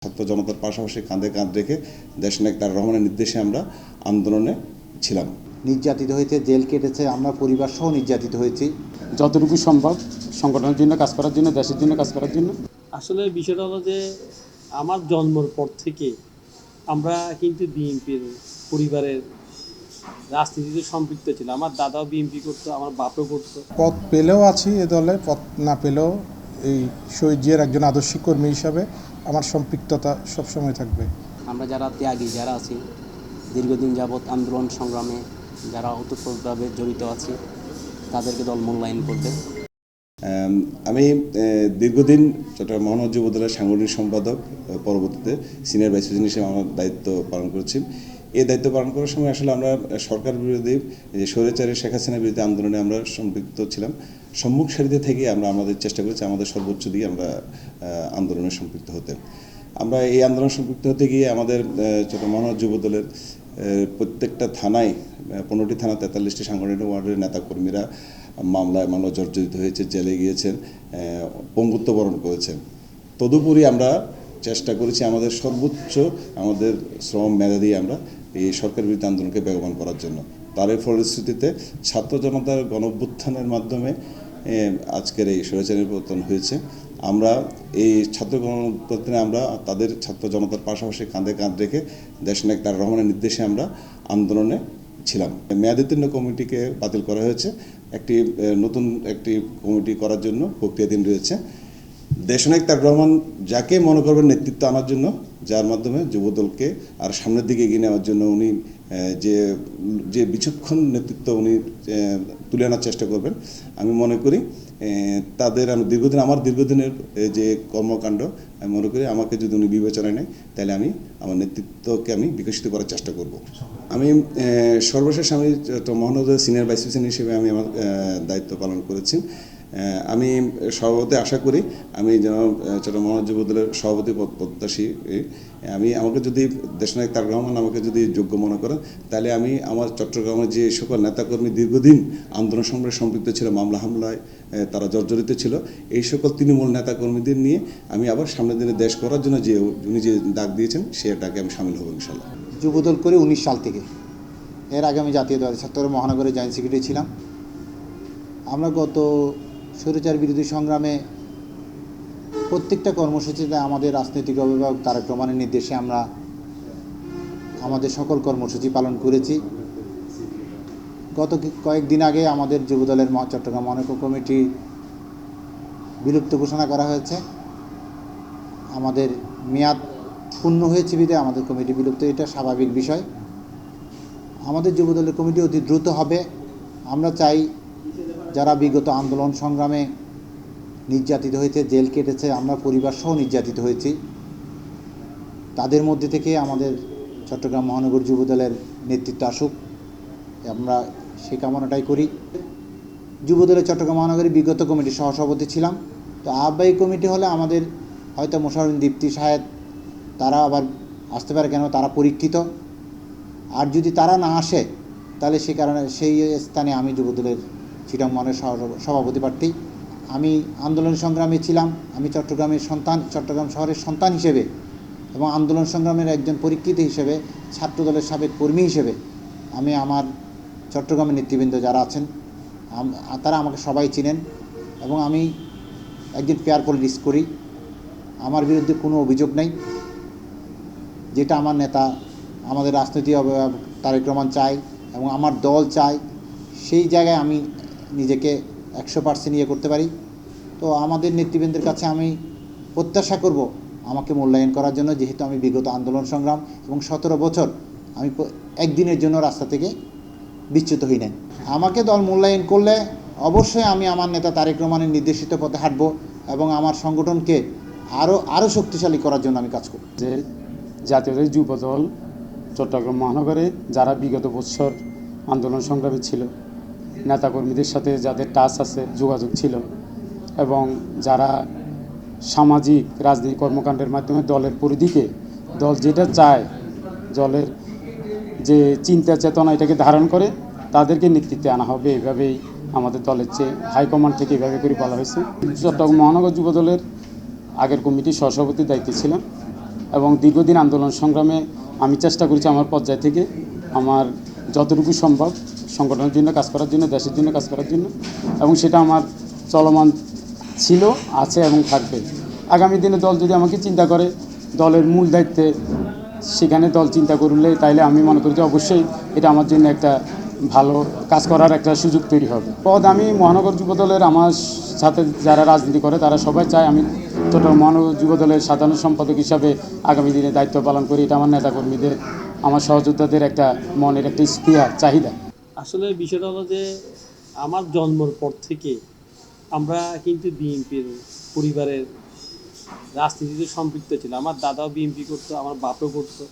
ছাত্র জনতার পাশাপাশি কাঁধে কাঁধ রেখে দেশনায়ক তারেক রহমানের নির্দেশে আমরা আন্দোলনে ছিলাম। নির্যাতিত হয়েছে, জেল কেটেছে, আমরা পরিবার সহ নির্যাতিত হয়েছি। যতটুকু সম্ভব সংগঠনের জন্য কাজ করার জন্য, দেশের জন্য কাজ করার জন্য। আসলে বিষয়টা হলো যে আমার জন্মের পর থেকে আমরা কিন্তু বিএনপির পরিবারের রাজনীতিতে সম্পৃক্ত ছিল। আমার দাদাও বিএনপি করতো, আমার বাপও করতো। পদ পেলেও আছি এ দলে, পদ না পেলেও এই শহীদ জিয়ার একজন আদর্শিক কর্মী হিসাবে আমার সম্পৃক্ততা সবসময় থাকবে। আমরা যারা ত্যাগী যারা আছি, দীর্ঘদিন যাবৎ আন্দোলন সংগ্রামে যারা ওতপ্রোতভাবে জড়িত আছি, তাদেরকে দল মূল্যায়ন করবে। আমি দীর্ঘদিন চট্টগ্রাম মহানগর যুব দলের সাংগঠনিক সম্পাদক, পরবর্তীতে সিনিয়র ভাইস প্রেসিডেন্ট হিসেবে আমার দায়িত্ব পালন করেছি। এই দায়িত্ব পালন করার সময় আসলে আমরা সরকার বিরোধী যে স্বৈরাচারী শেখ হাসিনার বিরুদ্ধে আন্দোলনে আমরা সম্পৃক্ত ছিলাম। সম্মুখ সারিতে থেকে আমরা আমাদের চেষ্টা করেছি আমাদের সর্বোচ্চ দিয়ে আমরা আন্দোলনে সম্পৃক্ত হতে। আমরা এই আন্দোলন সম্পৃক্ত হতে গিয়ে আমাদের চট্টগ্রাম মহানগর যুব দলের প্রত্যেকটা থানায় 15টি থানা 43টি সাংগঠনিক ওয়ার্ডের নেতাকর্মীরা মামলা জর্জরিত হয়েছে, জেলে গিয়েছেন, পঙ্গুত্ব বরণ করেছেন। তদুপরি আমরা চেষ্টা করেছি আমাদের সর্বোচ্চ আমাদের শ্রম মেধা দিয়ে আমরা এই সরকার বিরোধী আন্দোলনকে বেগবান করার জন্য। তার ফলশ্রুতিতে ছাত্র জনতার গণঅভ্যুত্থানের মাধ্যমে আজকের এই স্বৈরাচারের পতন হয়েছে। আমরা এই ছাত্র গণঅভ্যুত্থানে আমরা তাদের ছাত্র জনতার পাশাপাশি কাঁধে কাঁধ রেখে দেশনায়ক তারেক রহমানের নির্দেশে আমরা আন্দোলনে ছিলাম। মেয়াদোত্তীর্ণ কমিটিকে বাতিল করা হয়েছে, নতুন একটি কমিটি করার জন্য প্রক্রিয়াধীন রয়েছে। দেশনায়ক তারেক রহমান যাকে মনে করবেন নেতৃত্ব আনার জন্য, যার মাধ্যমে যুবদলকে আর সামনের দিকে এগিয়ে নেওয়ার জন্য উনি যে বিচক্ষণ নেতৃত্ব উনি তুলে আনার চেষ্টা করবেন, আমি মনে করি আমার দীর্ঘদিনের যে কর্মকাণ্ড আমি মনে করি আমাকে যদি উনি বিবেচনায় নেয় তাহলে আমি আমার নেতৃত্বকে আমি বিকশিত করার চেষ্টা করব। আমি সর্বশেষ আমি মহানগর সিনিয়র ভাইস প্রেসিডেন্ট হিসেবে আমি আমার দায়িত্ব পালন করেছি। আমি সভাপতি আশা করি আমি যেন চট্টগ্রাম মহানগর যুব দলের সভাপতি প্রত্যাশী। আমাকে যদি দেশনায়ক তারেক রহমান আমাকে যদি যোগ্য মনে করেন তাহলে আমি আমার চট্টগ্রামের যে সকল নেতাকর্মী দীর্ঘদিন আন্দোলন সংগ্রামে সম্পৃক্ত ছিল, মামলা হামলায় তারা জর্জরিত ছিল, এই সকল তৃণমূল নেতাকর্মীদের নিয়ে আমি আবার সামনের দিনে দেশ করার জন্য উনি যে ডাক দিয়েছেন সে ডাকে আমি সামিল হব ইনশাল্লাহ। যুবদল করে 19 সাল থেকে, এর আগে আমি জাতীয়তাবাদী ছাত্র মহানগরের জয়েন্ট সেক্রেটারি ছিলাম। আমরা গত স্বৈরাচার বিরোধী সংগ্রামে প্রত্যেকটা কর্মসূচিতে আমাদের রাজনৈতিক অভিভাবক তারেক রহমানের নির্দেশে আমরা আমাদের সকল কর্মসূচি পালন করেছি। গত কয়েকদিন আগে আমাদের যুবদলের চট্টগ্রাম মহানগর কমিটি বিলুপ্ত ঘোষণা করা হয়েছে। আমাদের মেয়াদ পূর্ণ হয়েছে বিধায় আমাদের কমিটি বিলুপ্ত, এটা স্বাভাবিক বিষয়। আমাদের যুবদলের কমিটি অতি দ্রুত হবে। আমরা চাই যারা বিগত আন্দোলন সংগ্রামে নির্যাতিত হয়েছে, জেল কেটেছে, আমরা পরিবার সহ নির্যাতিত হয়েছি, তাদের মধ্যে থেকে আমাদের চট্টগ্রাম মহানগর যুবদলের নেতৃত্ব আসুক, আমরা সেই কামনাটাই করি। যুবদলের চট্টগ্রাম মহানগরী বিগত কমিটির সহসভাপতি ছিলাম। তো আহ্বায়ক কমিটি হলে আমাদের হয়তো মোশাররফ দীপ্তি সাহেব তারা আবার আসতে পারে, কেন তারা পরীক্ষিত। আর যদি তারা না আসে তাহলে সে কারণে সেই স্থানে আমি যুবদলের চিটাং মহানগর সভাপতি প্রার্থী। আমি আন্দোলন সংগ্রামে ছিলাম, আমি চট্টগ্রামের সন্তান, চট্টগ্রাম শহরের সন্তান হিসেবে এবং আন্দোলন সংগ্রামের একজন পরীক্ষিত হিসেবে, ছাত্রদলের সাবেক কর্মী হিসেবে আমি আমার চট্টগ্রামের নেতৃবৃন্দ যারা আছেন তারা আমাকে সবাই চিনেন এবং আমি একজন ফেয়ার পলিটিক্স করি। আমার বিরুদ্ধে কোনো অভিযোগ নেই। যেটা আমার নেতা, আমাদের রাজনৈতিক অভিভাবক তারেক রহমান চায় এবং আমার দল চায়, সেই জায়গায় আমি নিজেকে 100% ইয়ে করতে পারি। তো আমাদের নেতৃবৃন্দের কাছে আমি প্রত্যাশা করব আমাকে মূল্যায়ন করার জন্য, যেহেতু আমি বিগত আন্দোলন সংগ্রাম এবং 17 বছর আমি একদিনের জন্য রাস্তা থেকে বিচ্যুত হই নাই। আমাকে দল মূল্যায়ন করলে অবশ্যই আমি আমার নেতা তারেক রহমানের নির্দেশিত পথে হাঁটব এবং আমার সংগঠনকে আরও শক্তিশালী করার জন্য আমি কাজ করব। যে জাতীয়তাবাদী যুব দল চট্টগ্রাম মহানগরে যারা বিগত বছর আন্দোলন সংগ্রামে ছিল, নেতাকর্মীদের সাথে যাদের টাচ আছে, যোগাযোগ ছিল এবং যারা সামাজিক রাজনৈতিক কর্মকাণ্ডের মাধ্যমে দলের পরিধিকে, দল যেটা চায়, দলের যে চিন্তা চেতনা এটাকে ধারণ করে, তাদেরকে নেতৃত্বে আনা হবে। এভাবেই আমাদের দলের চেয়ে হাইকমান্ড থেকে এভাবে করে বলা হয়েছে। চট্টগ্রাম মহানগর যুব দলের আগের কমিটির সহসভাপতির দায়িত্বে ছিলাম। এবং দীর্ঘদিন আন্দোলন সংগ্রামে আমি চেষ্টা করেছি আমার পর্যায় থেকে আমার যতটুকু সম্ভব সংগঠনের জন্য কাজ করার জন্য, দেশের জন্য কাজ করার জন্য, এবং সেটা আমার চলমান ছিল, আছে এবং থাকবে। আগামী দিনে দল যদি আমাকে চিন্তা করে দলের মূল দায়িত্বে, সেখানে দল চিন্তা করলে তাইলে আমি মনে করি যে অবশ্যই এটা আমার জন্য একটা ভালো কাজ করার একটা সুযোগ তৈরি হবে। পদ আমি মহানগর যুবদলের আমার সাথে যারা রাজনীতি করে তারা সবাই চায় আমি চট্টগ্রাম মহানগর যুবদলের সাধারণ সম্পাদক হিসাবে আগামী দিনে দায়িত্ব পালন করি। এটা আমার নেতাকর্মীদের, আমার সহযোদ্ধাদের একটা মনের একটা স্পৃহা, চাহিদা। আসলে বিষয়টা হলো যে আমার জন্মের পর থেকে আমরা কিন্তু বিএনপির পরিবারের রাজনীতিতে সম্পৃক্ত ছিল। আমার দাদাও বিএনপি করতো, আমার বাপও করতো,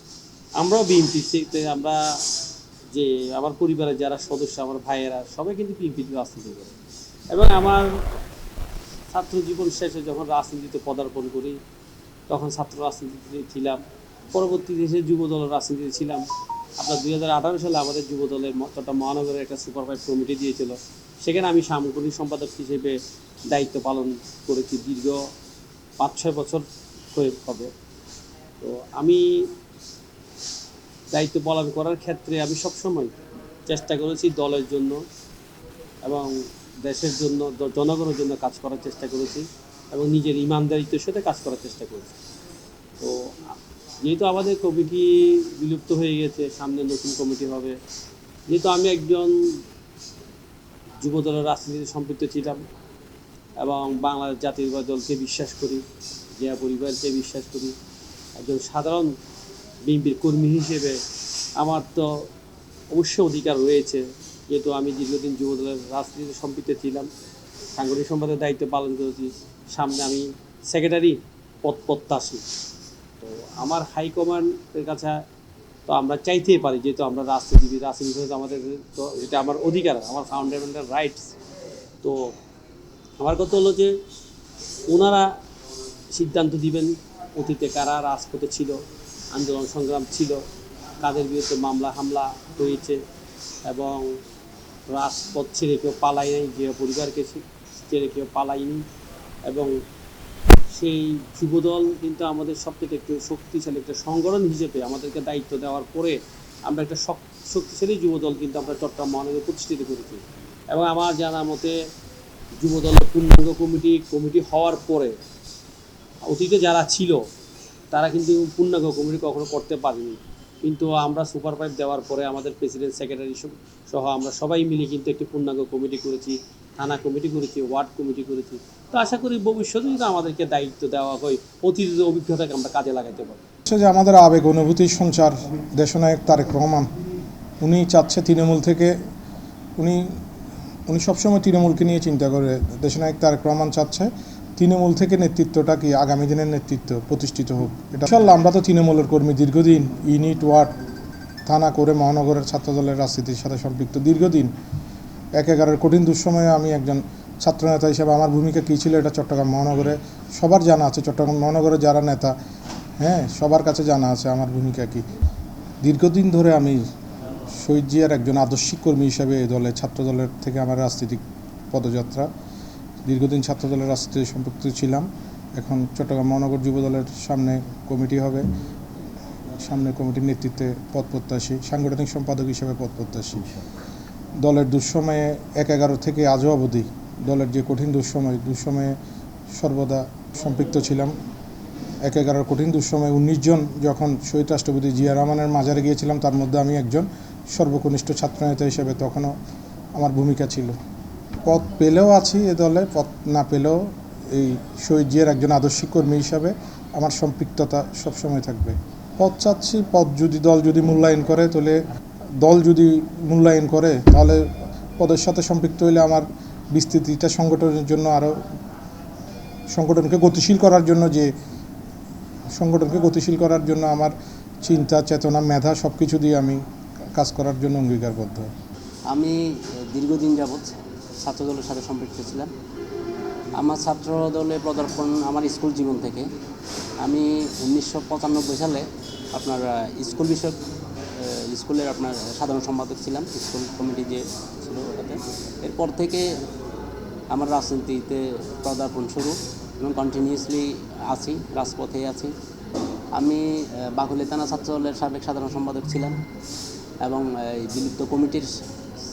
আমরাও বিএনপি থেকে আমরা যে আমার পরিবারের যারা সদস্য, আমার ভাইয়েরা সবাই কিন্তু বিএনপিতে রাজনীতি করে। এবং আমার ছাত্র জীবন শেষে যখন রাজনীতিতে পদার্পণ করি তখন ছাত্র রাজনীতিতে ছিলাম, পরবর্তীতে এসে যুবদলের রাজনীতিতে ছিলাম। আপনার 2018 সালে আমাদের যুবদলের চট্টগ্রাম মহানগরের একটা সুপারভাইজ কমিটি দিয়েছিল, সেখানে আমি সাংগঠনিক সম্পাদক হিসেবে দায়িত্ব পালন করেছি দীর্ঘ 5-6 বছর হবে। তো আমি দায়িত্ব পালন করার ক্ষেত্রে আমি সবসময় চেষ্টা করেছি দলের জন্য এবং দেশের জন্য, জনগণের জন্য কাজ করার চেষ্টা করেছি এবং নিজের ইমানদারিত্বের সাথে কাজ করার চেষ্টা করেছি। তো যেহেতু আমাদের কমিটি বিলুপ্ত হয়ে গেছে, সামনে নতুন কমিটি হবে, যেহেতু আমি একজন যুবদলের রাজনীতিতে সম্পৃক্ত ছিলাম এবং বাংলাদেশ জাতীয়তাবাদী দলকে বিশ্বাস করি, জিয়া পরিবারকে বিশ্বাস করি, একজন সাধারণ বিএনপির কর্মী হিসেবে আমার তো অবশ্যই অধিকার রয়েছে, যেহেতু আমি দীর্ঘদিন যুবদলের রাজনীতিতে সম্পৃক্ত ছিলাম, সাংগঠনিক সম্পাদকের দায়িত্ব পালন করেছি, সামনে আমি সেক্রেটারি প্রত্যাশী। তো আমার হাইকমান্ডের কাছে তো আমরা চাইতেই পারি, যেহেতু আমরা রাজনীতিবিদ, রাজনীতি আমাদের, তো এটা আমার অধিকার, আমার ফাউন্ডামেন্টাল রাইটস। তো আমার কথা হলো যে ওনারা সিদ্ধান্ত দিবেন অতীতে কারা রাজপথে ছিল, আন্দোলন সংগ্রাম ছিল, কাদের বিরুদ্ধে মামলা হামলা হয়েছে এবং রাজপথ ছেড়ে কেউ পালাই নাই, যে পরিবারকে ছেড়ে কেউ পালায়নি। এবং সেই যুবদল কিন্তু আমাদের সবথেকে একটু শক্তিশালী একটা সংগঠন হিসেবে আমাদেরকে দায়িত্ব দেওয়ার পরে আমরা একটা শক্তিশালী যুবদল কিন্তু আমরা চট্টগ্রাম মহানগরে প্রতিষ্ঠিত করেছি। এবং আমার জানার মতে যুবদলের পূর্ণাঙ্গ কমিটি হওয়ার পরে অতীতে যারা ছিল তারা কিন্তু পূর্ণাঙ্গ কমিটি কখনো করতে পারেনি, কিন্তু আমরা সুপার পাইপ দেওয়ার পরে আমাদের প্রেসিডেন্ট, সেক্রেটারি সহ আমরা সবাই মিলে কিন্তু একটি পূর্ণাঙ্গ কমিটি করেছি, থানা কমিটি করেছি, ওয়ার্ড কমিটি করেছি। তো আশা করি ভবিষ্যতে যদি আমাদেরকে দায়িত্ব দেওয়া হয় অতীতের অভিজ্ঞতাকে আমরা কাজে লাগাতে পারি। যে আমাদের আবেগ অনুভূতির সঞ্চার দেশনায়ক তারেক রহমান, উনি চাচ্ছে তৃণমূল থেকে, উনি সবসময় তৃণমূলকে নিয়ে চিন্তা করে। দেশনায়ক তারেক রহমান চাচ্ছে তৃণমূল থেকে নেতৃত্বটা কি আগামী দিনের নেতৃত্ব প্রতিষ্ঠিত হোক। এটা ইনশাআল্লাহ আমরা তো তৃণমূলের কর্মী, দীর্ঘদিন ইউনিট, ওয়ার্ড, থানা করে মহানগরের ছাত্রদলের রাজনীতির সাথে সম্পৃক্ত দীর্ঘদিন। 1/11 কঠিন দুঃসময়ে আমি একজন ছাত্রনেতা হিসেবে আমার ভূমিকা কী ছিল এটা চট্টগ্রাম মহানগরে সবার জানা আছে। চট্টগ্রাম মহানগরের যারা নেতা, সবার কাছে জানা আছে আমার ভূমিকা কী। দীর্ঘদিন ধরে আমি শহীদ জিয়ার একজন আদর্শিক কর্মী হিসেবে এই দলে, ছাত্রদলের থেকে আমার রাজনৈতিক পদযাত্রা, দীর্ঘদিন ছাত্রদলের রাজনীতিতে সম্পৃক্ত ছিলাম। এখন চট্টগ্রাম মহানগর যুবদলের সামনে কমিটি হবে, সামনে কমিটির নেতৃত্বে পদপ্রত্যাশী, সাংগঠনিক সম্পাদক হিসেবে পদপ্রত্যাশী। দলের দুঃসময়ে 1/11 থেকে আজও অবধি দলের যে কঠিন দুঃসময়ে সর্বদা সম্পৃক্ত ছিলাম। 1/11 কঠিন দুঃসময়ে 19 জন যখন শহীদ রাষ্ট্রপতি জিয়া রহমানের মাজারে গিয়েছিলাম, তার মধ্যে আমি একজন সর্বকনিষ্ঠ ছাত্রনেতা হিসেবে তখনও আমার ভূমিকা ছিল। পদ পেলেও আছি এ দলে, পদ না পেলেও এই শহীদ জিয়ার একজন আদর্শিক কর্মী হিসাবে আমার সম্পৃক্ততা সবসময় থাকবে। পদ চাচ্ছি, দল যদি মূল্যায়ন করে, তাহলে পদের সাথে সম্পৃক্ত হলে আমার বিস্তৃতিটা সংগঠনের জন্য আরও সংগঠনকে গতিশীল করার জন্য আমার চিন্তা, চেতনা, মেধা সব কিছু দিয়ে আমি কাজ করার জন্য অঙ্গীকারবদ্ধ। আমি দীর্ঘদিন যাবৎ ছাত্রদলের সাথে সম্পৃক্ত ছিলাম। আমার ছাত্রদলে পদার্পণ আমার স্কুল জীবন থেকে। আমি 1995 সালে আপনার স্কুল বিষয়ক স্কুলের আপনার সাধারণ সম্পাদক ছিলাম, স্কুল কমিটি যে ছিল ওটাতে। এরপর থেকে আমার রাজনীতিতে পদার্পণ শুরু এবং কন্টিনিউয়াসলি আছি, রাজপথে আছি। আমি বাকুলি থানা ছাত্রদলের সাবেক সাধারণ সম্পাদক ছিলাম এবং এই বিলুপ্ত কমিটির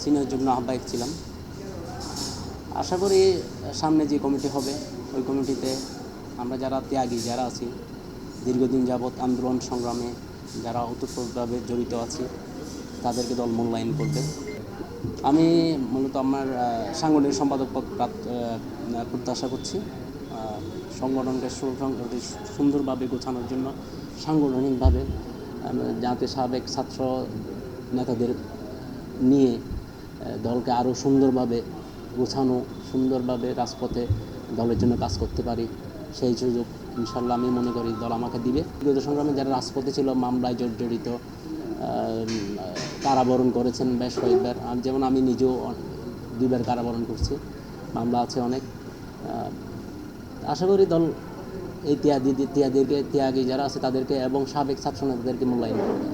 সিনিয়র যুগ্ম আহ্বায়ক ছিলাম। আশা করি সামনে যে কমিটি হবে ওই কমিটিতে আমরা যারা ত্যাগী যারা আছি, দীর্ঘদিন যাবৎ আন্দোলন সংগ্রামে যারা ওতপ্রোতভাবে জড়িত আছি, তাদেরকে দল মূল্যায়ন করবে। আমি মূলত আমার সাংগঠনিক সম্পাদক পদ প্রত্যাশা করছি। সংগঠনকে সুন্দরভাবে গোছানোর জন্য সাংগঠনিকভাবে যাতে সাবেক ছাত্র নেতাদের নিয়ে দলকে আরও সুন্দরভাবে গোছানো, সুন্দরভাবে রাজপথে দলের জন্য কাজ করতে পারি, সেই সুযোগ ইনশাল্লাহ আমি মনে করি দল আমাকে দিবে। বিগত সংগ্রামে যারা রাজপথে ছিল, মামলায় জর্জরিত, কারাবরণ করেছেন বেশ কয়েকবার, যেমন আমি নিজেও 2বার কারাবরণ করছি, মামলা আছে অনেক। আশা করি দল এই ত্যাগী যারা আছে তাদেরকে এবং সাবেক ছাত্র নেতাদেরকে মূল্যায়ন করবে।